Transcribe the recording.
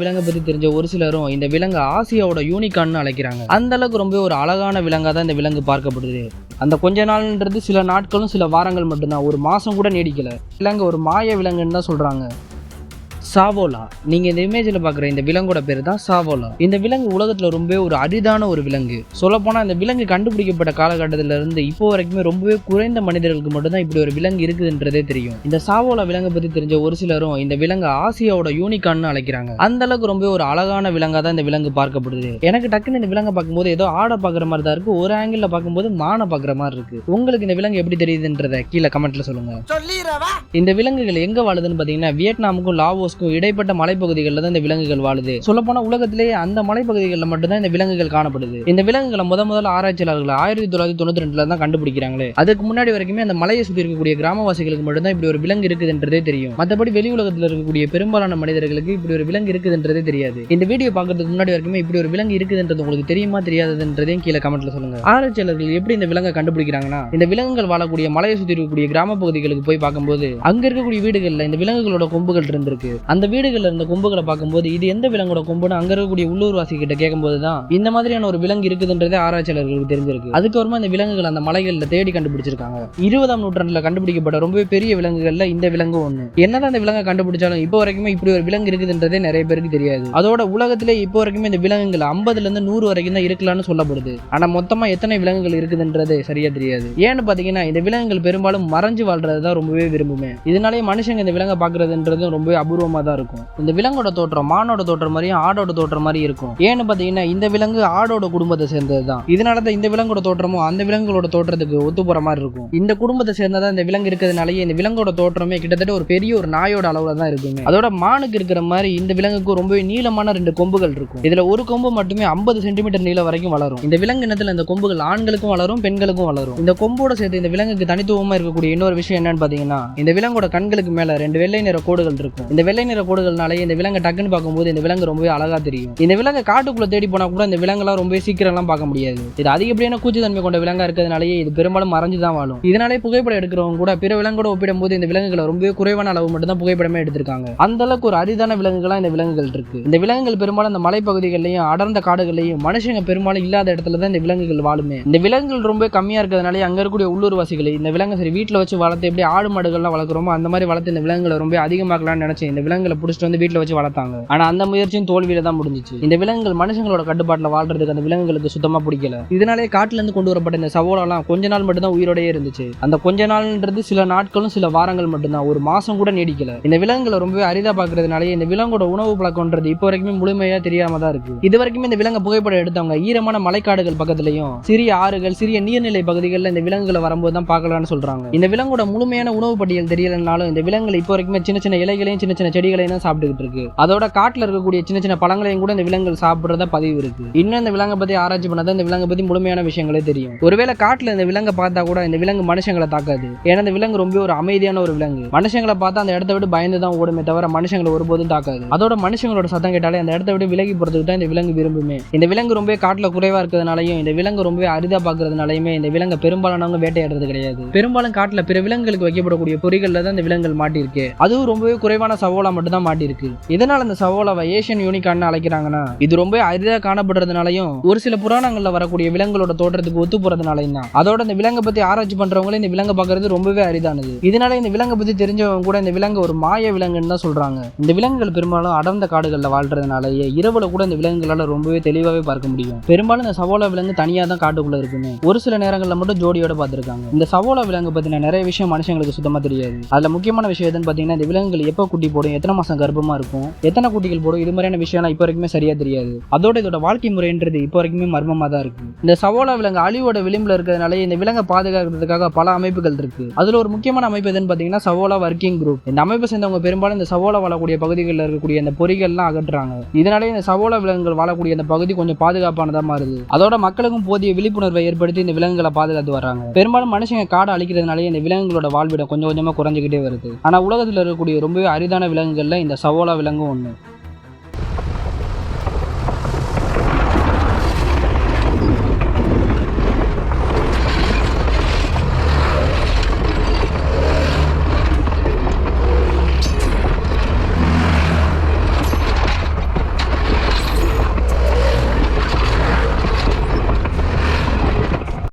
விலங்கை பத்தி தெரிஞ்ச ஒரு சிலரும் இந்த விலங்கு ஆசியாவோட யூனிகான்னு அழைக்கிறாங்க. அந்த அளவுக்கு ரொம்ப ஒரு அழகான விலங்கா தான் இந்த விலங்கு பார்க்கப்படுது. அந்த கொஞ்ச நாள்ன்றது சில நாட்களும் சில வாரங்கள் மட்டும்தான், ஒரு மாசம் கூட நீடிக்கல. விலங்கு ஒரு மாய விலங்குன்னு தான் சொல்றாங்க. சாவோலா. நீங்க இந்த இமேஜ்ல பாக்குற இந்த விலங்கோட பேர் தான் சாவோலா. இந்த விலங்கு உலகத்துல ரொம்ப ஒரு அரிதான ஒரு விலங்கு. சொல்லப்போனா இந்த விலங்கு கண்டுபிடிக்கப்பட்ட காலகட்டத்தில இருந்து இப்போ வரைக்குமே ரொம்பவே குறைந்த மனிதர்களுக்கு மட்டும்தான் இப்படி ஒரு விலங்கு இருக்குதுன்றதே தெரியும். இந்த சாவோலா விலங்கை பத்தி தெரிஞ்ச ஒரு சிலரும் இந்த விலங்கு ஆசியாவோட யூனிகான்னு அழைக்கிறாங்க. அந்த அளவுக்கு ரொம்ப ஒரு அழகான விலங்கா தான் இந்த விலங்கு பார்க்கப்படுது. எனக்கு டக்குன்னு இந்த விலங்கை பார்க்கும்போது ஏதோ ஆடை பாக்குற மாதிரி தான் இருக்கு. ஒரு ஆங்கிள் பார்க்கும்போது மானை பாக்குற மாதிரி இருக்கு. உங்களுக்கு இந்த விலங்கு எப்படி தெரியுதுன்றத கீழே கமெண்ட்ல சொல்லுங்க. இந்த விலங்குகள் எங்க வாழுதுன்னு பாத்தீங்கன்னா வியட்நாமுக்கும் லாவோஸ்க்கும் இடைப்பட்ட மலைப்பகுதிகளில் தான் இந்த விலங்குகள் வாழுது. சொல்லப்போனா உலகத்திலேயே அந்த மலைப்பகுதிகளில் மட்டும்தான் இந்த விலங்குகள் காணப்படுது. இந்த விலங்குகளை முதல்ல ஆராய்ச்சியாளர்கள் 1992 தான் கண்டுபிடிக்கிறாங்களே. அதுக்கு முன்னாடி வரைக்குமே அந்த மலையை சுற்றி இருக்கக்கூடிய கிராமவாசிகளுக்கு மட்டும்தான் இப்படி ஒரு விலங்கு இருக்குதுன்றதே தெரியும். மற்றபடி வெளி உலகத்தில் இருக்கக்கூடிய பெரும்பாலான மனிதர்களுக்கு இப்படி ஒரு விலங்கு இருக்குதுன்றதே தெரியாது. இந்த வீடியோ பார்க்கறதுக்கு முன்னாடி வரைக்குமே இப்படி ஒரு விலங்கு இருக்குதுன்றது உங்களுக்கு தெரியுமா தெரியாதுன்றதையும் கீழே கமெண்ட்ல சொல்லுங்க. ஆராய்ச்சியாளர்கள் எப்படி இந்த விலங்கை கண்டுபிடிக்கிறாங்கன்னா, இந்த விலங்குகள் வாழக்கூடிய மலையை சுற்றி இருக்கக்கூடிய கிராம பகுதிகளுக்கு போய் பார்க்கும்போது அங்க இருக்கக்கூடிய வீடுகள்ல இந்த விலங்குகளோட கொம்புகள் இருந்திருக்கு. அந்த வீடுகள்ல இருந்த கொம்புகளை பார்க்கும்போது இது எந்த விலங்கோட கொம்புன்னு அங்க இருக்கக்கூடிய உள்ளூர்வாசி கிட்ட கேட்கும்போது தான் இந்த மாதிரியான ஒரு விலங்கு இருக்குதுன்றதே ஆராய்ச்சியாளர்களுக்கு தெரிஞ்சிருக்கு. அதுக்கப்புறமா இந்த விலங்குகள் அந்த மலைகள்ல தேடி கண்டுபிடிச்சிருக்காங்க. 20ஆம் நூற்றாண்டுல கண்டுபிடிக்கப்பட்ட ரொம்பவே பெரிய விலங்குகள்ல இந்த விலங்கு ஒண்ணு. என்னதான் இந்த விலங்கை கண்டுபிடிச்சாலும் இப்போ வரைக்குமே இப்படி ஒரு விலங்கு இருக்குதுன்றதே நிறைய பேருக்கு தெரியாது. அதோட உலகத்திலே இப்போ வரைக்குமே இந்த விலங்குகள் 50ல இருந்து 100 வரைக்கும் தான் இருக்கலாம்னு சொல்லப்படுது. ஆனா மொத்தமா எத்தனை விலங்குகள் இருக்குதுன்றது சரியா தெரியாது. ஏன்னு பாத்தீங்கன்னா இந்த விலங்குகள் பெரும்பாலும் மறைஞ்சு வாழ்றதுதான் ரொம்பவே விரும்புமே. இதனாலேயே மனுஷங்க இந்த விலங்கை பாக்குறதுன்றது ரொம்பவே அபூர்வமா தான் இருக்கும். இந்த விலங்கோட தோற்றம் மானோட தோற்றம் மாதிரியும் ஆடோட தோற்றம் மாதிரி இருக்கும். ஏன்னு பாத்தீங்கன்னா இந்த விலங்கு ஆடோட குடும்பத்தை சேர்ந்தது தான். இதனாலதான் இந்த விலங்கோட தோற்றமும் அந்த விலங்குகளோட தோற்றத்துக்கு ஒத்து போற மாதிரி இருக்கும். இந்த குடும்பத்தை சேர்ந்ததான் இந்த விலங்கு இருக்கிறதுனாலயே இந்த விலங்கோட தோற்றமே கிட்டத்தட்ட ஒரு பெரிய ஒரு நாயோட அளவுல தான் இருக்குங்க. அதோட மானுக்கு இருக்கிற மாதிரி இந்த விலங்குக்கு ரொம்பவே நீளமான 2 கொம்புகள் இருக்கும். இதுல ஒரு கொம்பு மட்டுமே 50 சென்டிமீட்டர் நீளம் வரைக்கும் வளரும். இந்த விலங்கு இனத்துல இந்த கொம்புகள் ஆண்களுக்கும் வளரும் பெண்களுக்கும் வளரும். இந்த கொம்போட சேர்த்து இந்த விலங்குக்கு தனித்துவமா இருக்கக்கூடிய இன்னொரு விஷயம் என்னன்னு பாத்தீங்கன்னா, இந்த விலங்கோட கண்களுக்கு மேல 2 வெள்ளை நிற கோடுகள் இருக்கும். இந்த வெள்ளை நிற கோடுகள்னாலே இந்த விலங்கு டக்குன்னு பார்க்கும்போது இந்த விலங்கு ரொம்பவே அழகா தெரியும். இந்த விலங்கு காட்டுக்குள்ள தேடி போனா கூட இந்த விலங்குலாம் ரொம்பவே சீக்கிரம்லாம் பார்க்க முடியாது. இது அதிகப்படியான கூச்சத்தன்மை கொண்ட விலங்கா இருக்கிறதுனாலேயே இது பெரும்பாலும் மறைஞ்சுதான் வாழும். இதனாலே புகைப்படம் எடுக்கிறவங்க கூட பிற விலங்கோட ஒப்பிடும்போது இந்த விலங்குகளை ரொம்பவே குறைவான அளவு மட்டும் தான் புகைப்படமே எடுத்திருக்காங்க. அந்த அளவுக்கு ஒரு அரிதான விலங்குகளா இந்த விலங்குகள் இருக்கு. இந்த விலங்குகள் பெரும்பாலும் இந்த மலைப்பகுதிகளையும் அடர்ந்த காடுகளையும் மனுஷங்க பெரும்பாலும் இல்லாத இடத்துல தான் இந்த விலங்குகள் வாழுமே. இந்த விலங்குகள் ரொம்ப கம்மியா இருக்கிறதுனாலே அங்க இருக்கக்கூடிய உள்ளூர்வாசிகள் இந்த விலங்கு சரி வீட்டுல வச்சு வளர்த்து எப்படி ஆடு மாடுகள்லாம் வளர்க்குறோமோ அந்த மாதிரி வளர்த்து இந்த விலங்குகளை ரொம்ப அதிகமாக்கலாம்னு நினைச்சு இந்த விலங்குகளை பிடிச்சிட்டு வந்து வீட்டுல வச்சு வளர்த்தாங்க. ஆனா அந்த முயற்சியும் தோல்வியில தான் முடிஞ்சிச்சு. இந்த விலங்குகள் மனுஷங்களோட கட்டுப்பாட்டுல வாழ்றதுக்கு அந்த விலங்குகளுக்கு சுத்தமா பிடிக்கல. இதனாலே காட்டுல இருந்து கொண்டு வரப்பட்ட இந்த சவோலாலாம் கொஞ்ச நாள் மட்டும் தான் உயிரோடயே இருந்துச்சு. அந்த கொஞ்ச நாள்ன்றது சில நாட்களும் சில வாரங்கள் மட்டும்தான், ஒரு மாசம் கூட நீடிக்கல. இந்த விலங்குகளை ரொம்பவே அரிதா பாக்குறதுனாலே இந்த விலங்கோட உணவு பழக்கம்ன்றது இப்போ வரைக்குமே முழுமையா தெரியாம தான் இருக்கு. இது வரைக்குமே இந்த விலங்கு புகைப்படம் எடுத்தவங்க ஈரமான மலைக்காடுகள் பக்கத்துலயும் சிறிய ஆறுகள் சிறிய நீர்நிலை பகுதிகளில் இந்த விலங்குகளை வரும்போது தான் பார்க்கலாம்னு சொல்றாங்க. இந்த விலங்கோட முழுமையான உணவு பட்டியல் தெரியலனாலும் இந்த விலங்குகள் இப்போ வரைக்குமே சின்ன சின்ன இலைகளையும் சின்ன சின்ன செடிகளையும் தான் சாப்பிட்டுக்கிட்டு இருக்கு. அதோட காட்டுல இருக்கக்கூடிய சின்ன சின்ன பழங்களையும் கூட இந்த விலங்குகள் சாப்பிடுறத பதிவு இருக்கு. இன்னும் இந்த விலங்கை பத்தி ஆராய்ச்சி பண்ணாதான் இந்த விலங்கை பத்தி முழுமையான விஷயங்களே தெரியும். ஒருவேளை காட்டுல இந்த விலங்கை பார்த்தா கூட இந்த விலங்கு மனுஷங்களை தாக்காது. ஏன்னா இந்த விலங்கு ரொம்ப ஒரு அமைதியான ஒரு விலங்கு. மனுஷங்களை பார்த்தா அந்த இடத்த விட்டு பயந்து தான் ஓடுமே தவிர மனுஷங்களை ஒருபோதும் தாக்காது. அதோட மனுஷங்களோட சத்தம் கேட்டாலே அந்த இடத்த விட்டு விலகி போறதுக்கு தான் இந்த விலங்கு விரும்புமே. இந்த விலங்கு ரொம்ப காட்டுல குறைவா இருக்கிறதுனாலையும் இந்த விலங்கு ரொம்ப அரிதா பாக்குறதுனாலயுமே இந்த விலங்கு பெரும்பாலானவங்க வேட்டையாடுறது கிடையாது. பெரும்பாலும் காட்டுல பிற விலங்குகளுக்கு வைக்கப்படக்கூடிய பொறிகள்ல தான் இந்த விலங்குகள் மாட்டிருக்கு. அதுவும் ரொம்பவே குறைவான சவோலா மட்டும் தான் மாட்டிருக்கு. இதனால இந்த சவோலாவை ஏசியன் யூனிகான்னு அழைக்கிறாங்கன்னா, இது ரொம்ப அரிதா காணப்படுறதுனாலையும் ஒரு சில புராணங்கள்ல வரக்கூடிய விலங்குகளோட தோற்றத்துக்கு ஒத்து போறதுனாலையும் தான். அதோட இந்த விலங்கை பத்தி ஆராய்ச்சி பண்றவங்களே இந்த விலங்கை பார்க்கறது ரொம்பவே அரிதானது. இதனால இந்த விலங்கை பத்தி தெரிஞ்சவங்க கூட இந்த விலங்கு ஒரு மாய விலங்குன்னு தான் சொல்றாங்க. இந்த விலங்குகள் பெரும்பாலும் அடர்ந்த காடுகள்ல வாழ்றதுனாலேயே இரவுல கூட இந்த விலங்குகளால ரொம்பவே தெளிவாவே பார்க்க முடியும். பெரும்பாலும் இந்த சவோலா விலங்கு தனியா தான் காட்டுக்குள்ள இருக்குமே. ஒரு சில நேரங்கள்ல மட்டும் ஜோடியோட பார்த்திருக்காங்க. இந்த சவோலா விலங்கு பத்தின நிறைய விஷயம் மனுஷங்களுக்கு சுத்தமா தெரியாது. அதுல முக்கியமான விஷயம் எதுன்னு பாத்தீங்கன்னா, இந்த விலங்குகள் எப்ப குட்டி போடும், எத்தனை மாசம் கர்ப்பமா இருக்கும், எத்தனை குட்டிகள் போடும், இது மாதிரியான விஷயம் இப்போ வரைக்குமே சரியா தெரியாது. அதோட இதோட வாழ்க்கை முறைன்றது இப்போ வரைக்குமே மர்மமா தான் இருக்கு. இந்த சவோலா விலங்கு அழிவோட விளிம்புல இருக்கிறதுனால இந்த விலங்கை பாதுகாக்கிறதுக்காக பல அமைப்புகள் இருக்கு. அதுல ஒரு முக்கியமான அமைப்பு எதுன்னு பாத்தீங்கன்னா சவோலா வர்க்கிங் குரூப். இந்த அமைப்பை சேர்ந்தவங்க பெரும்பாலும் இந்த சவோலா வாழக்கூடிய பகுதிகளில் இருக்கக்கூடிய இந்த பொறிகள்லாம் அகற்றுறாங்க. இதனாலே இந்த சவோலா விலங்குகள் வாழக்கூடிய அந்த பகுதி கொஞ்சம் பாதுகாப்பானதா மாறுது. அதோட மக்களுக்கும் போதிய விழிப்புணர்வை ஏற்படுத்தி இந்த விலங்குகளை பாதுகாத்து வர்றாங்க. பெரும்பாலும் மனுஷங்க காடை அழிக்கிறதுனாலே இந்த விலங்குகளோட வாழ்விடம் கொஞ்சம் கொஞ்சமா குறைஞ்சிக்கிட்டே வருது. ஆனா உலகத்தில் இருக்கக்கூடிய ரொம்பவே அரிதான விலங்குகள்ல இந்த சவோலா விலங்கும் ஒண்ணு.